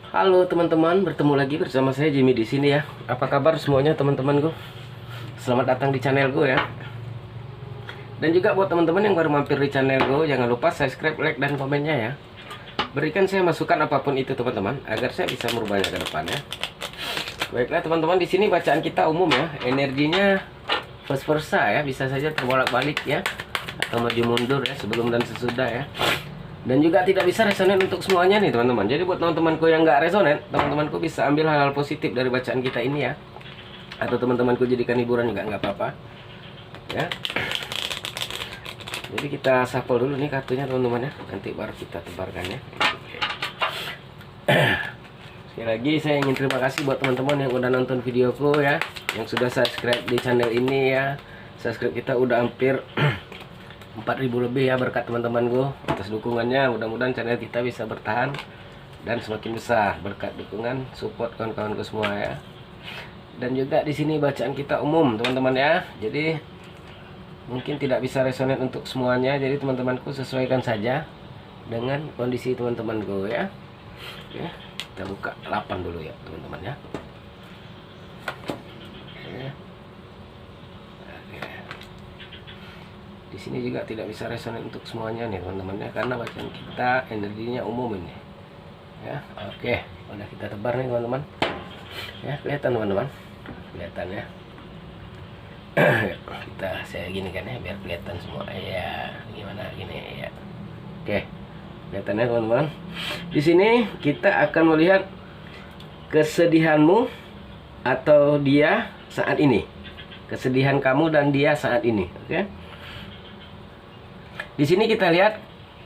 Halo teman-teman, bertemu lagi bersama saya Jimmy di sini ya. Apa kabar semuanya teman-temanku? Selamat datang di channel gue ya. Dan juga buat teman-teman yang baru mampir di channel gue, jangan lupa subscribe, like, dan komennya ya. Berikan saya masukan apapun itu teman-teman, agar saya bisa merubahnya ke depannya. Baiklah teman-teman, di sini bacaan kita umum ya. Energinya vice versa ya, bisa saja terbolak-balik ya, atau maju mundur ya, sebelum dan sesudah ya. Dan juga tidak bisa resonan untuk semuanya nih teman-teman. Jadi buat teman-temanku yang nggak resonan, teman-temanku bisa ambil hal-hal positif dari bacaan kita ini ya. Atau teman-temanku jadikan hiburan juga nggak apa-apa ya. Jadi kita shuffle dulu nih kartunya teman-teman ya. Nanti baru kita tebarkannya. Sekali lagi saya ingin terima kasih buat teman-teman yang udah nonton videoku ya, yang sudah subscribe di channel ini ya. Subscribe kita udah hampir 4.000 lebih ya, berkat teman-teman gue atas dukungannya. Mudah-mudahan channel kita bisa bertahan dan semakin besar berkat dukungan support kawan-kawanku semua ya. Dan juga di sini bacaan kita umum teman-teman ya. Jadi mungkin tidak bisa resonan untuk semuanya. Jadi teman-temanku sesuaikan saja dengan kondisi teman-temanku ya. Oke, kita buka 8 dulu ya teman-teman ya. Oke. Di sini juga tidak bisa resonan untuk semuanya nih teman-teman ya, karena bacaan kita energinya umum ini ya. Oke, udah kita tebar nih teman-teman ya. Kelihatan teman-teman, kelihatan ya. Saya gini kan ya, biar kelihatan semua ya. Gimana gini ya. Oke, kelihatan ya teman-teman. Di sini kita akan melihat kesedihanmu atau dia saat ini, kesedihan kamu dan dia saat ini. Oke. Di sini kita lihat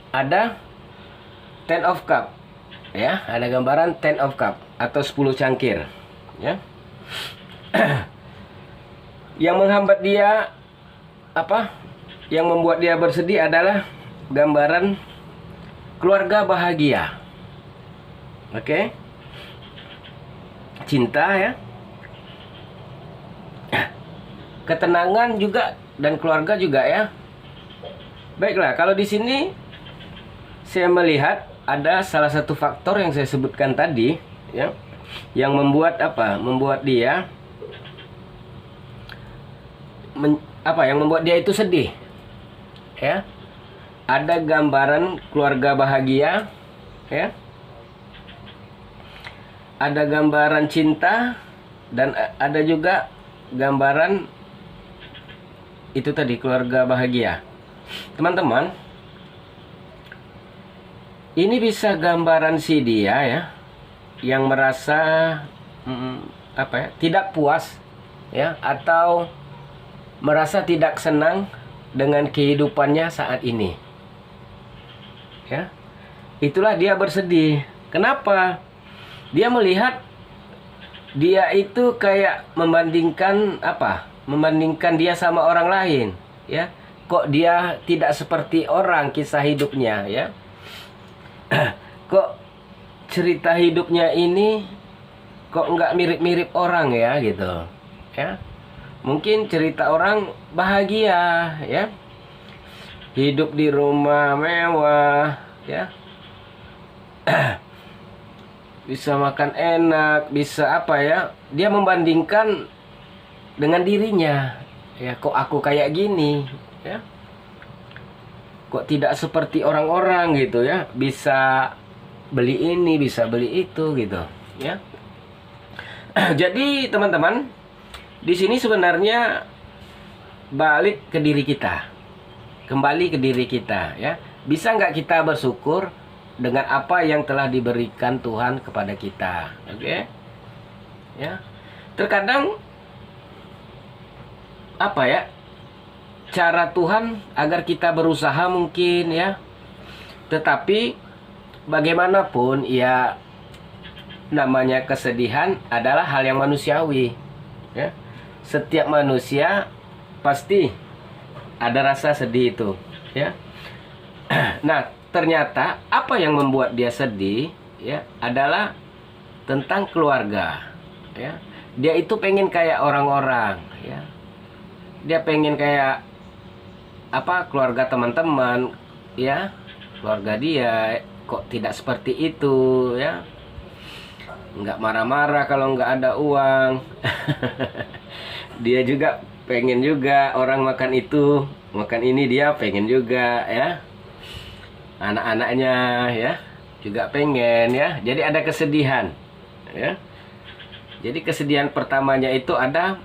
ada Ten of Cup ya, ada gambaran Ten of Cup atau 10 cangkir ya. Yang menghambat dia apa? Yang membuat dia bersedih adalah gambaran keluarga bahagia. Oke. Cinta ya. Ketenangan juga dan keluarga juga ya. Baiklah, kalau di sini saya melihat ada salah satu faktor yang saya sebutkan tadi ya, yang membuat apa? Membuat dia yang membuat dia itu sedih. Ya. Ada gambaran keluarga bahagia ya. Ada gambaran cinta dan ada juga gambaran itu tadi, keluarga bahagia. Teman-teman, ini bisa gambaran si dia ya, yang merasa tidak puas ya, atau merasa tidak senang dengan kehidupannya saat ini ya. Itulah dia bersedih. Kenapa? Dia melihat dia itu kayak membandingkan dia sama orang lain ya. Kok dia tidak seperti orang kisah hidupnya ya. Kok cerita hidupnya ini kok nggak mirip-mirip orang ya gitu ya. Mungkin cerita orang bahagia ya, hidup di rumah mewah ya, bisa makan enak, bisa apa ya. Dia membandingkan dengan dirinya ya, kok aku kayak gini ya, kok tidak seperti orang-orang gitu ya, bisa beli ini, bisa beli itu gitu ya. Jadi teman-teman, di sini sebenarnya balik ke diri kita, kembali ke diri kita ya. Bisa nggak kita bersyukur dengan apa yang telah diberikan Tuhan kepada kita? Oke ya. Terkadang cara Tuhan agar kita berusaha mungkin ya, tetapi bagaimanapun ya, namanya kesedihan adalah hal yang manusiawi ya. Setiap manusia pasti ada rasa sedih itu ya. Nah, ternyata apa yang membuat dia sedih ya adalah tentang keluarga ya. Dia itu pengen kayak orang-orang ya. Dia pengen kayak keluarga teman-teman ya, keluarga dia kok tidak seperti itu ya. nggak marah-marah kalau nggak ada uang. Dia juga pengen juga orang makan itu, makan ini, dia pengen juga ya. Anak-anaknya ya juga pengen ya. Jadi ada kesedihan ya. Jadi kesedihan pertamanya itu ada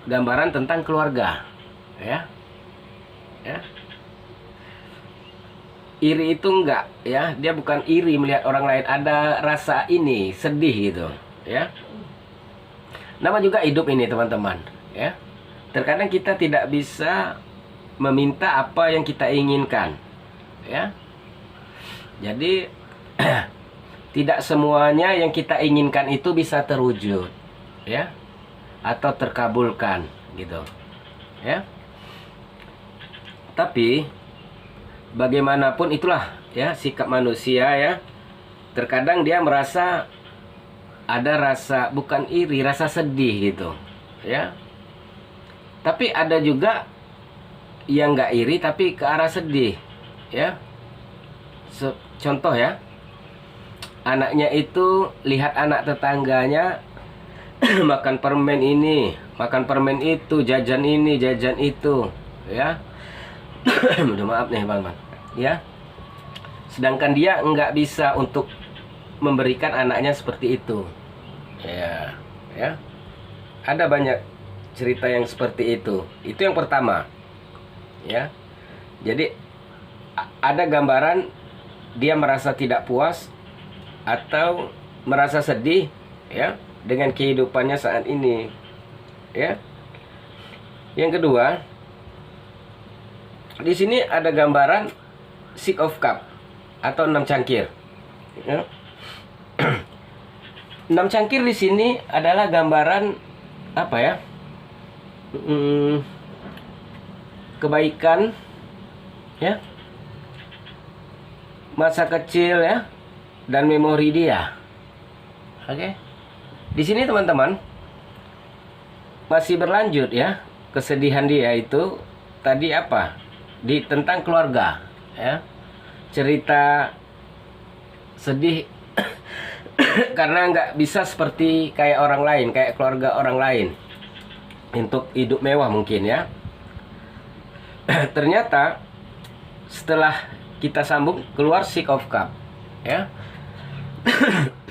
gambaran tentang keluarga ya. Ya. Iri itu enggak ya, dia bukan iri melihat orang lain, ada rasa ini sedih gitu ya. Nama juga hidup ini teman-teman ya. Terkadang kita tidak bisa meminta apa yang kita inginkan ya. Jadi tidak semuanya yang kita inginkan itu bisa terwujud ya, atau terkabulkan gitu ya. Tapi bagaimanapun itulah ya sikap manusia ya. Terkadang dia merasa ada rasa bukan iri, rasa sedih gitu ya. Tapi ada juga yang nggak iri tapi ke arah sedih ya. Contoh ya, anaknya itu lihat anak tetangganya makan permen ini, makan permen itu, jajan ini, jajan itu ya. Udah maaf nih teman-teman ya. Sedangkan dia nggak bisa untuk memberikan anaknya seperti itu ya. Ya, ada banyak cerita yang seperti itu. Itu yang pertama ya. Jadi ada gambaran dia merasa tidak puas atau merasa sedih ya dengan kehidupannya saat ini ya. Yang kedua, di sini ada gambaran Six of Cup atau 6 cangkir ya. 6 cangkir di sini adalah gambaran apa ya, kebaikan ya, masa kecil ya, dan memori dia. Oke. Di sini teman-teman masih berlanjut ya, kesedihan dia itu tadi apa? Tentang keluarga ya. Cerita sedih karena nggak bisa seperti kayak orang lain, kayak keluarga orang lain untuk hidup mewah mungkin ya. Ternyata setelah kita sambung keluar Six of Cup ya.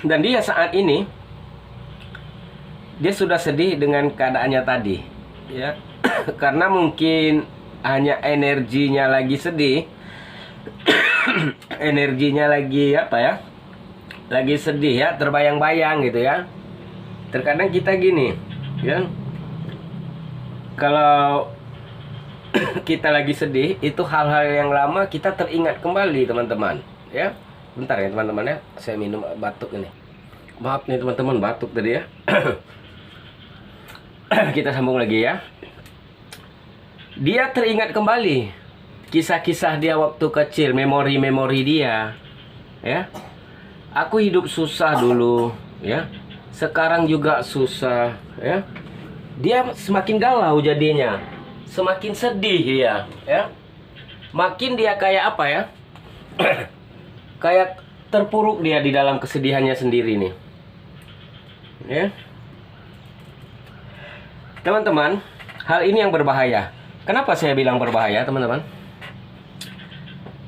Dan dia saat ini dia sudah sedih dengan keadaannya tadi ya. Karena mungkin hanya energinya lagi sedih. Energinya lagi apa ya, lagi sedih ya, terbayang-bayang gitu ya. Terkadang kita gini ya, kalau kita lagi sedih, itu hal-hal yang lama kita teringat kembali teman-teman ya. Bentar ya teman-teman ya, saya minum batuk ini. Maaf nih teman-teman, batuk tadi ya. Kita sambung lagi ya. Dia teringat kembali kisah-kisah dia waktu kecil, memori-memori dia ya. Aku hidup susah dulu ya, sekarang juga susah ya. Dia semakin galau jadinya, semakin sedih ya. Makin dia kayak apa ya, kayak terpuruk dia di dalam kesedihannya sendiri nih ya. Teman-teman, hal ini yang berbahaya. Kenapa saya bilang berbahaya teman-teman?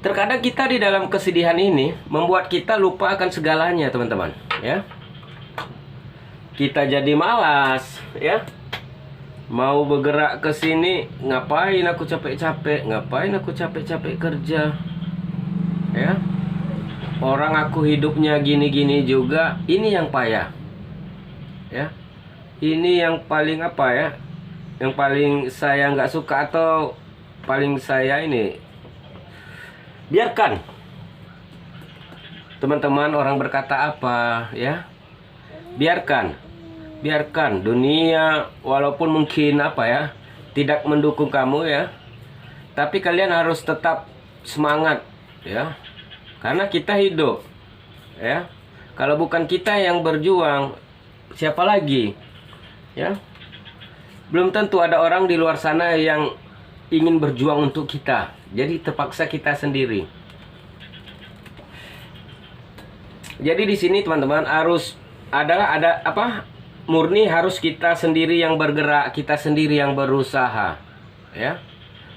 Terkadang kita di dalam kesedihan ini membuat kita lupa akan segalanya teman-teman ya. Kita jadi malas ya. Mau bergerak ke sini, ngapain aku capek-capek, ngapain aku capek-capek kerja ya. Orang aku hidupnya gini-gini juga, ini yang payah ya. Ini yang paling apa ya, yang paling saya nggak suka atau paling saya ini. Biarkan teman-teman orang berkata apa ya. Biarkan dunia walaupun mungkin apa ya, tidak mendukung kamu ya, tapi kalian harus tetap semangat ya. Karena kita hidup ya. Kalau bukan kita yang berjuang, siapa lagi ya? Belum tentu ada orang di luar sana yang ingin berjuang untuk kita. Jadi terpaksa kita sendiri. Jadi di sini teman-teman harus adalah ada apa? Murni harus kita sendiri yang bergerak, kita sendiri yang berusaha, ya.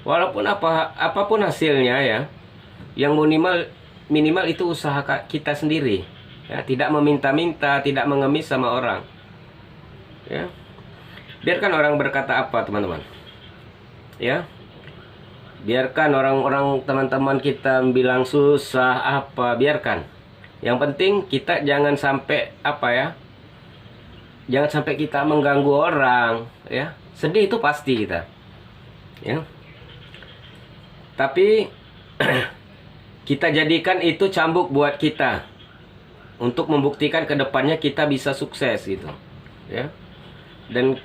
Walaupun apapun hasilnya ya, yang minimal itu usaha kita sendiri, ya. Tidak meminta-minta, tidak mengemis sama orang, ya. Biarkan orang berkata apa, teman-teman, ya. Biarkan orang-orang teman-teman kita bilang susah apa, biarkan. Yang penting kita jangan sampai apa ya, jangan sampai kita mengganggu orang, ya. Sedih itu pasti kita, ya. Tapi kita jadikan itu cambuk buat kita untuk membuktikan ke depannya kita bisa sukses gitu, ya. Dan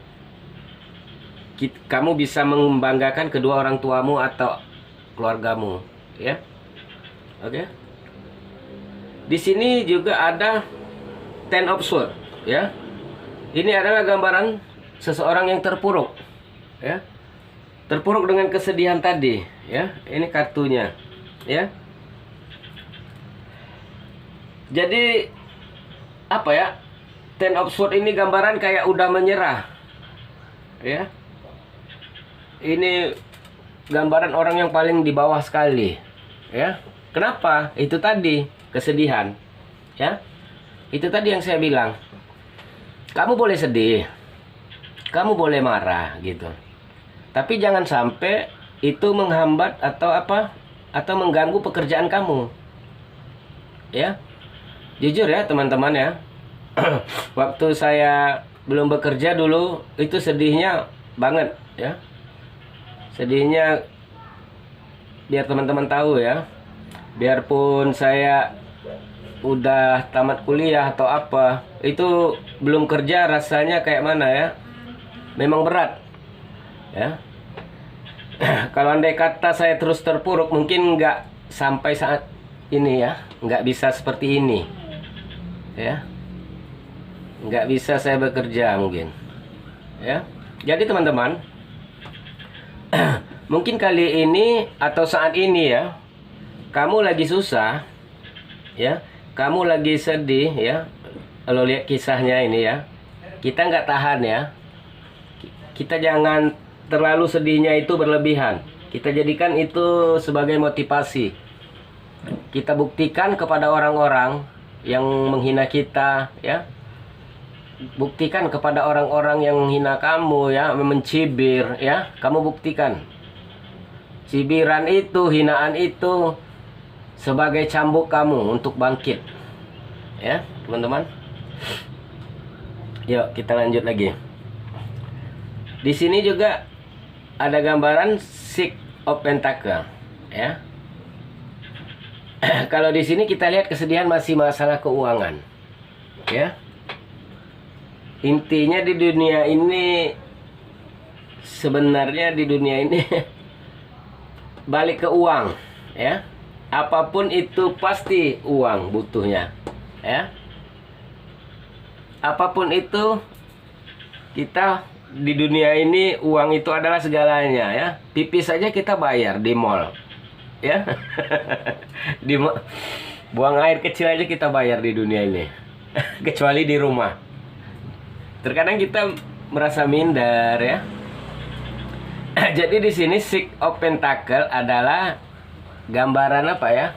kamu bisa membanggakan kedua orang tuamu atau keluargamu, ya. Oke. Di sini juga ada Ten of Swords, ya. Ini adalah gambaran seseorang yang terpuruk, ya. Terpuruk dengan kesedihan tadi, ya. Ini kartunya, ya. Jadi apa ya? Ten of Swords ini gambaran kayak udah menyerah, ya. Ini gambaran orang yang paling di bawah sekali, ya. Kenapa? Itu tadi kesedihan, ya. Itu tadi yang saya bilang. Kamu boleh sedih, kamu boleh marah gitu, tapi jangan sampai itu menghambat atau apa, atau mengganggu pekerjaan kamu, ya. Jujur ya teman-teman ya, waktu saya belum bekerja dulu itu sedihnya banget, ya. Sedihnya, biar teman-teman tahu ya, biarpun saya udah tamat kuliah atau apa, itu belum kerja rasanya kayak mana ya, memang berat, ya. Kalau andai kata saya terus terpuruk, mungkin nggak sampai saat ini ya, nggak bisa seperti ini, ya. Nggak bisa saya bekerja mungkin, ya. Jadi teman-teman, mungkin kali ini atau saat ini ya, kamu lagi susah, ya, kamu lagi sedih ya. Kalau lihat kisahnya ini ya, kita nggak tahan ya, kita jangan terlalu sedihnya itu berlebihan. Kita jadikan itu sebagai motivasi. Kita buktikan kepada orang-orang yang menghina kita, ya. Buktikan kepada orang-orang yang menghina kamu ya, mencibir ya, kamu buktikan. Cibiran itu, hinaan itu sebagai cambuk kamu untuk bangkit. Ya, teman-teman. Yuk, kita lanjut lagi. Di sini juga ada gambaran Six of Pentacle, ya. Kalau di sini kita lihat kesedihan masih masalah keuangan, ya. Intinya di dunia ini, sebenarnya di dunia ini balik ke uang, ya. Apapun itu pasti uang butuhnya, ya. Apapun itu, kita di dunia ini uang itu adalah segalanya, ya. Pipis saja kita bayar di mall, ya. Buang air kecil aja kita bayar di dunia ini. Kecuali di rumah. Terkadang kita merasa minder ya. Jadi di sini Six of Pentacle adalah gambaran apa ya?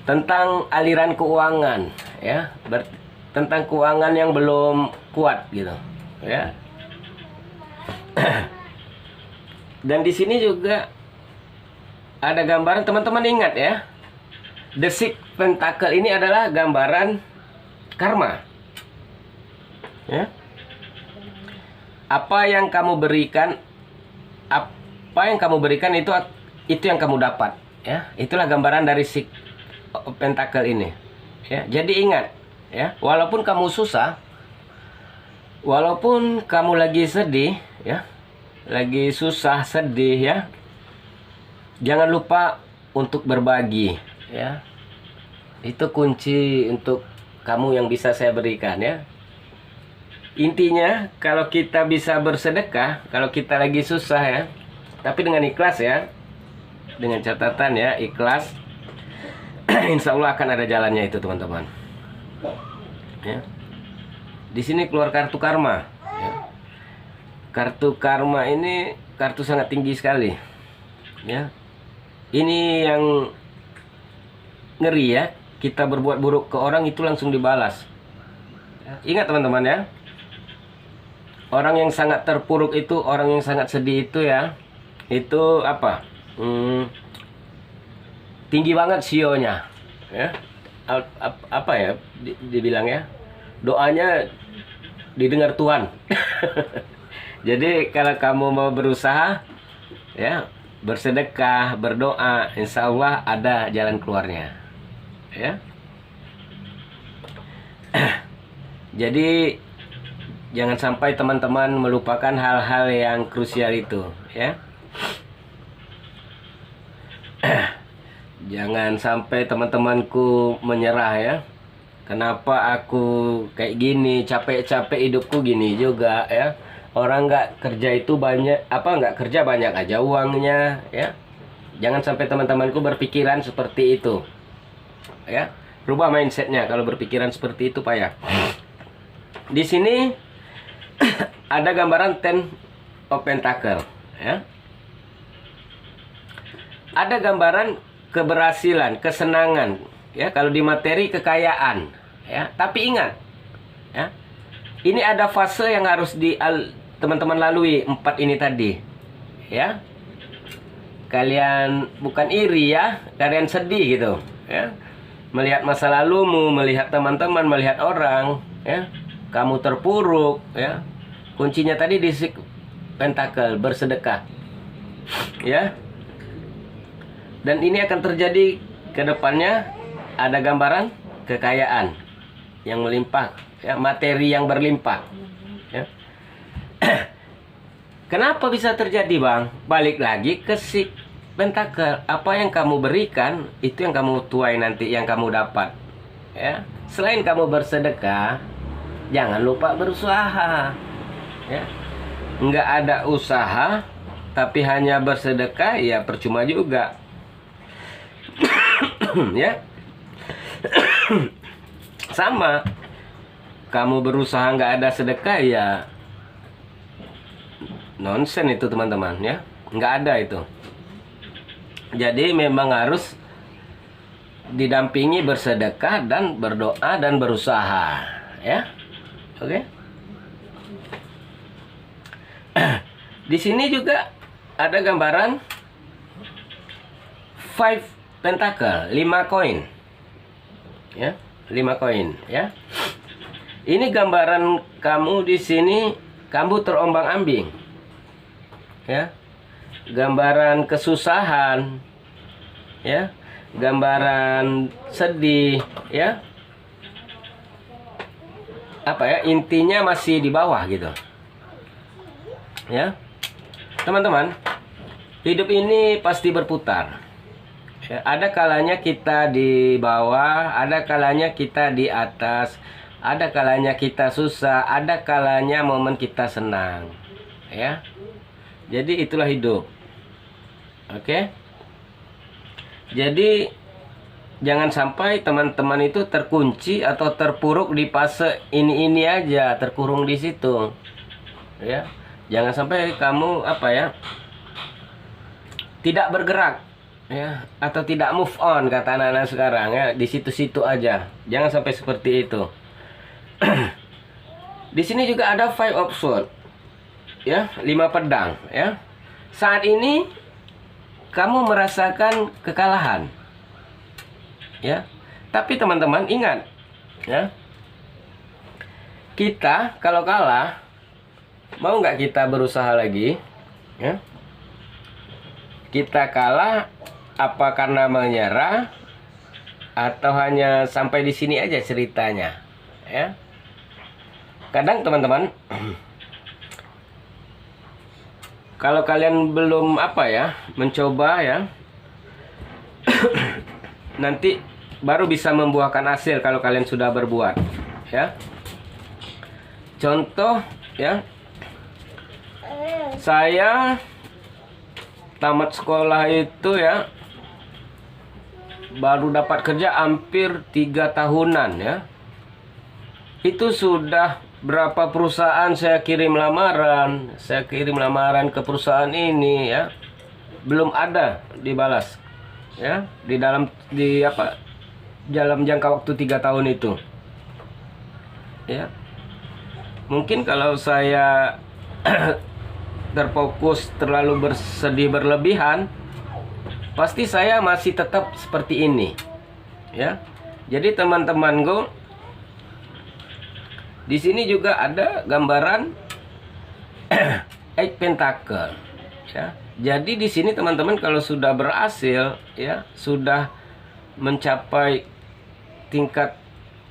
Tentang aliran keuangan, ya. Tentang keuangan yang belum kuat gitu, ya. Dan di sini juga ada gambaran, teman-teman ingat ya. The Six Pentacle ini adalah gambaran karma. Ya. Apa yang kamu berikan, itu yang kamu dapat, ya. Itulah gambaran dari Six of Pentacle ini, ya. Jadi ingat ya, walaupun kamu susah, walaupun kamu lagi sedih ya, lagi susah sedih ya, jangan lupa untuk berbagi, ya. Itu kunci untuk kamu yang bisa saya berikan, ya. Intinya kalau kita bisa bersedekah, kalau kita lagi susah ya, tapi dengan ikhlas ya, dengan catatan ya, ikhlas, insya Allah akan ada jalannya itu teman-teman. Ya. Di sini keluar kartu karma. Ya. Kartu karma ini kartu sangat tinggi sekali. Ya. Ini yang ngeri ya. Kita berbuat buruk ke orang itu langsung dibalas. Ya. Ingat teman-teman ya. Orang yang sangat terpuruk itu, orang yang sangat sedih itu ya, itu apa? Tinggi banget sionya. Ya. Apa ya dibilang ya? Doanya didengar Tuhan. Jadi kalau kamu mau berusaha ya, bersedekah, berdoa, insya Allah ada jalan keluarnya ya. Jadi jangan sampai teman-teman melupakan hal-hal yang krusial itu ya. Jangan sampai teman-temanku menyerah ya. Kenapa aku kayak gini, capek-capek hidupku gini juga ya. Orang nggak kerja itu banyak, nggak kerja banyak aja uangnya ya. Jangan sampai teman-temanku berpikiran seperti itu ya. Rubah mindsetnya, kalau berpikiran seperti itu payah. Di sini ada gambaran Ten of Pentacle ya. Ada gambaran keberhasilan, kesenangan ya. Kalau di materi kekayaan ya. Tapi ingat ya, ini ada fase yang harus teman-teman lalui, 4 ini tadi ya. Kalian bukan iri ya, kalian sedih gitu ya, melihat masa lalumu, melihat teman-teman, melihat orang ya, kamu terpuruk ya. Kuncinya tadi di Pentacle, bersedekah ya. Dan ini akan terjadi ke depannya. Ada gambaran kekayaan yang melimpah ya, materi yang berlimpah ya. Kenapa bisa terjadi bang? Balik lagi ke Pentacle. Apa yang kamu berikan, itu yang kamu tuai nanti, yang kamu dapat ya. Selain kamu bersedekah, jangan lupa berusaha ya. Nggak ada usaha tapi hanya bersedekah ya percuma juga. Ya. Sama, kamu berusaha nggak ada sedekah ya nonsen itu teman-teman ya, nggak ada itu. Jadi memang harus didampingi bersedekah dan berdoa dan berusaha ya. Oke. Di sini juga ada gambaran 5 Pentacle, 5 koin ya, 5 koin ya. Ini gambaran kamu di sini, kamu terombang-ambing ya. Gambaran kesusahan ya, gambaran sedih ya. Apa ya, intinya masih di bawah gitu ya. Teman-teman, hidup ini pasti berputar ya. Ada kalanya kita di bawah, ada kalanya kita di atas, ada kalanya kita susah, ada kalanya momen kita senang ya. Jadi itulah hidup. Oke. Jadi jangan sampai teman-teman itu terkunci atau terpuruk di fase ini aja, terkurung di situ ya. Jangan sampai kamu tidak bergerak ya, atau tidak move on kata anak-anak sekarang ya, di situ-situ aja. Jangan sampai seperti itu. Di sini juga ada 5 of Swords ya, 5 pedang ya. Saat ini kamu merasakan kekalahan ya. Tapi teman-teman ingat ya, kita kalau kalah, mau nggak kita berusaha lagi ya? Kita kalah apa karena menyerah, atau hanya sampai di sini aja ceritanya ya? Kadang teman-teman, kalau kalian belum mencoba ya, nanti baru bisa membuahkan hasil kalau kalian sudah berbuat ya. Contoh ya, saya tamat sekolah itu ya, baru dapat kerja hampir 3 tahunan ya. Itu sudah berapa perusahaan saya kirim lamaran. Saya kirim lamaran ke perusahaan ini ya. Belum ada dibalas. Ya, dalam jangka waktu 3 tahun itu. Ya. Mungkin kalau saya terfokus terlalu bersedih berlebihan, pasti saya masih tetap seperti ini. Ya. Jadi teman-temanku, di sini juga ada gambaran Eight Pentacle, ya. Jadi di sini teman-teman kalau sudah berhasil, ya, sudah mencapai tingkat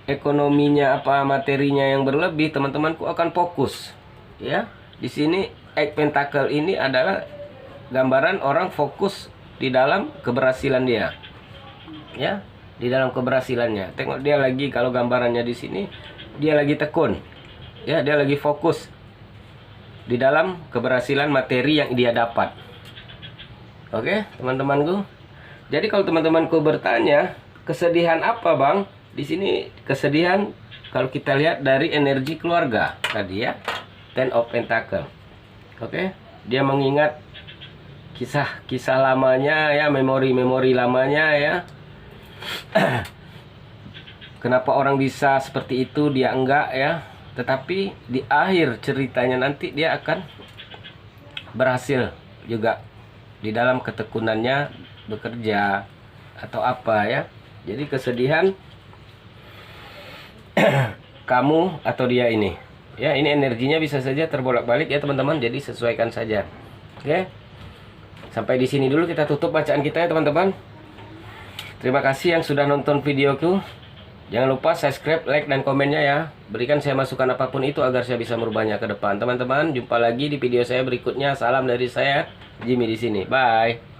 ekonominya apa materinya yang berlebih, teman-temanku akan fokus, ya. Di sini Eight Pentacle ini adalah gambaran orang fokus di dalam keberhasilan dia, ya, di dalam keberhasilannya. Tengok dia lagi, kalau gambarannya di sini dia lagi tekun, ya, dia lagi fokus di dalam keberhasilan materi yang dia dapat. Oke, teman-temanku. Jadi kalau teman-temanku bertanya, kesedihan apa, Bang? Di sini kesedihan kalau kita lihat dari energi keluarga tadi, ya. Ten of Pentacle. Oke, dia mengingat kisah-kisah lamanya, ya, memori-memori lamanya, ya. Kenapa orang bisa seperti itu, dia enggak, ya. Tetapi di akhir ceritanya nanti dia akan berhasil juga di dalam ketekunannya bekerja atau apa, ya. Jadi kesedihan kamu atau dia ini, ya, ini energinya bisa saja terbolak-balik, ya teman-teman. Jadi sesuaikan saja. Oke. Sampai di sini dulu kita tutup bacaan kita, ya teman-teman. Terima kasih yang sudah nonton videoku. Jangan lupa subscribe, like, dan komennya, ya. Berikan saya masukan apapun itu agar saya bisa merubahnya ke depan. Teman-teman, jumpa lagi di video saya berikutnya. Salam dari saya, Jimmy di sini. Bye.